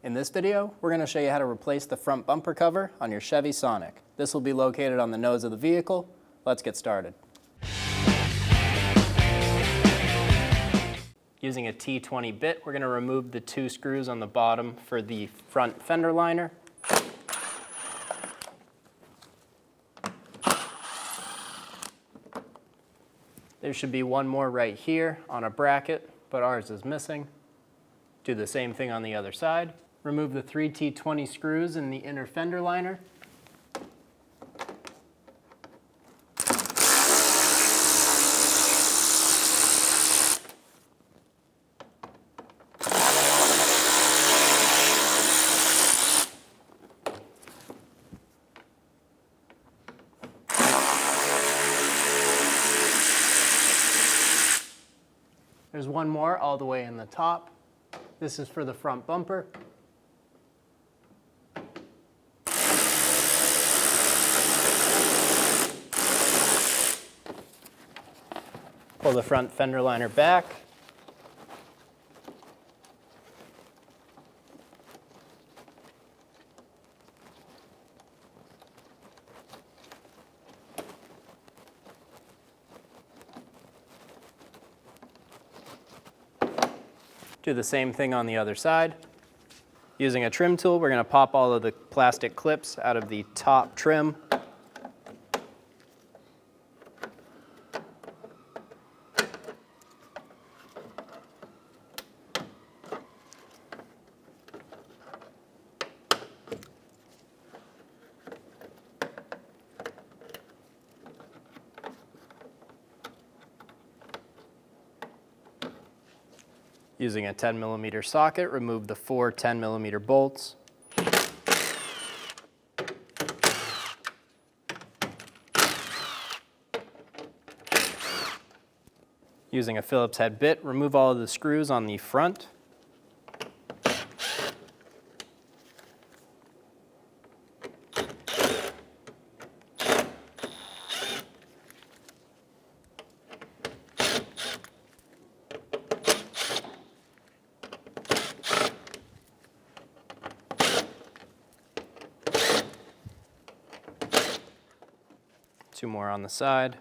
In this video, we're going to show you how to replace the front bumper cover on your Chevy Sonic. This will be located on the nose of the vehicle. Let's get started. Using a T20 bit, we're going to remove the 2 screws on the bottom for the front fender liner. There should be one more right here on a bracket, but ours is missing. Do the same thing on the other side. Remove the 3 T20 screws in the inner fender liner. There's one more all the way in the top. This is for the front bumper. Pull the front fender liner back. Do the same thing on the other side. Using a trim tool, we're going to pop all of the plastic clips out of the top trim. Using a 10mm socket, remove the 4 10mm bolts. Using a Phillips head bit, remove all of the screws on the front. Two more on the side.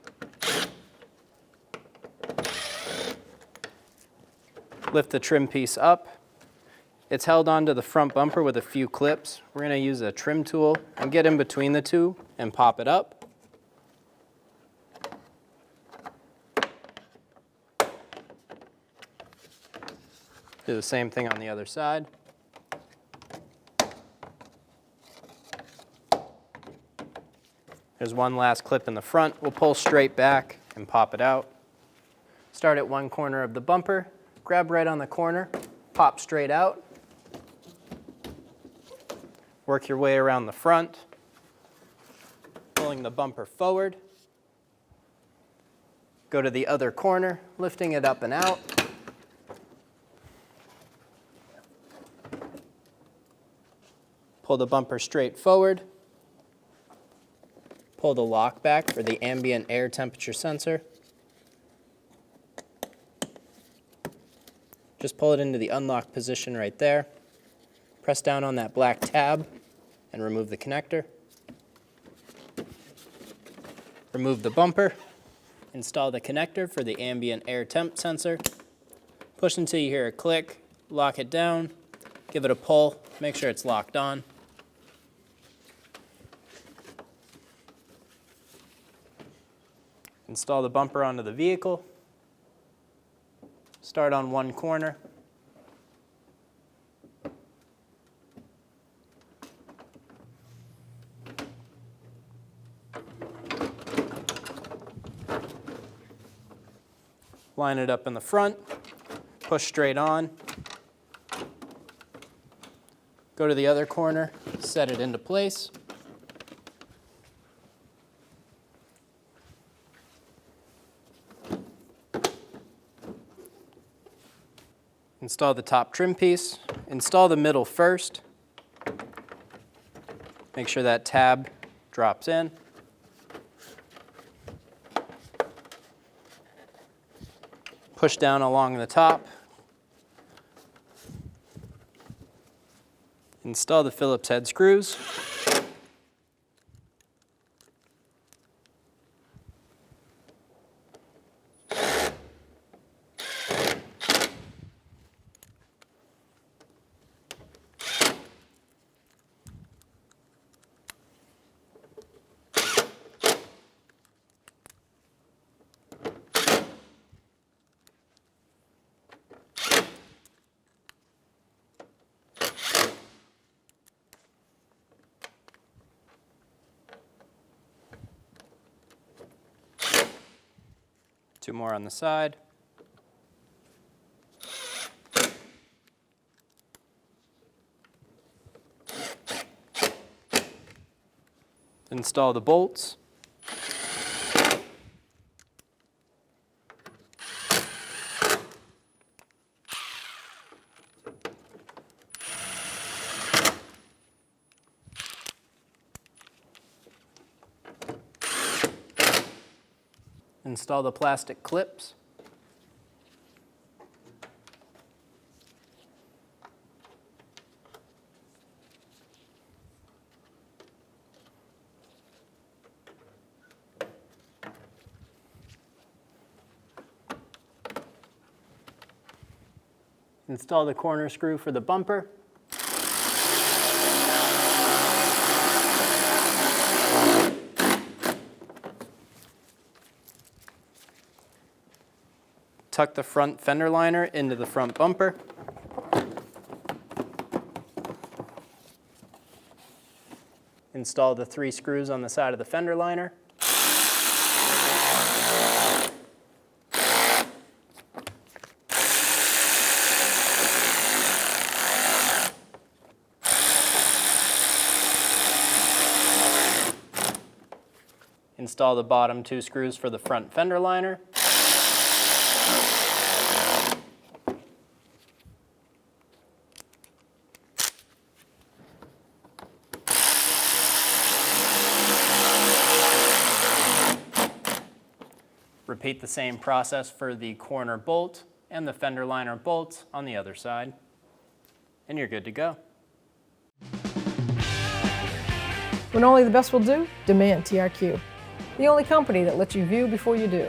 Lift the trim piece up. It's held onto the front bumper with a few clips. We're going to use a trim tool and get in between the two and pop it up. Do the same thing on the other side. There's one last clip in the front. We'll pull straight back and pop it out. Start at one corner of the bumper, grab right on the corner, pop straight out. Work your way around the front, pulling the bumper forward. Go to the other corner, lifting it up and out. Pull the bumper straight forward. Pull the lock back for the ambient air temperature sensor. Just pull it into the unlock position right there. Press down on that black tab and remove the connector. Remove the bumper. Install the connector for the ambient air temp sensor. Push until you hear a click. Lock it down. Give it a pull. Make sure it's locked on. Install the bumper onto the vehicle. Start on one corner. Line it up in the front. Push straight on. Go to the other corner, set it into place. Install the top trim piece. Install the middle first. Make sure that tab drops in. Push down along the top. Install the Phillips head screws. Two more on the side. Install the bolts. Install the plastic clips. Install the corner screw for the bumper. Tuck the front fender liner into the front bumper. Install the 3 screws on the side of the fender liner. Install the bottom 2 screws for the front fender liner. Repeat the same process for the corner bolt and the fender liner bolts on the other side, and you're good to go. When only the best will do, demand TRQ. The only company that lets you view before you do.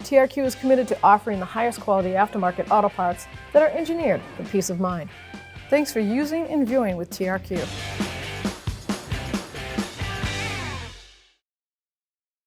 TRQ is committed to offering the highest quality aftermarket auto parts that are engineered for peace of mind. Thanks for using and viewing with TRQ.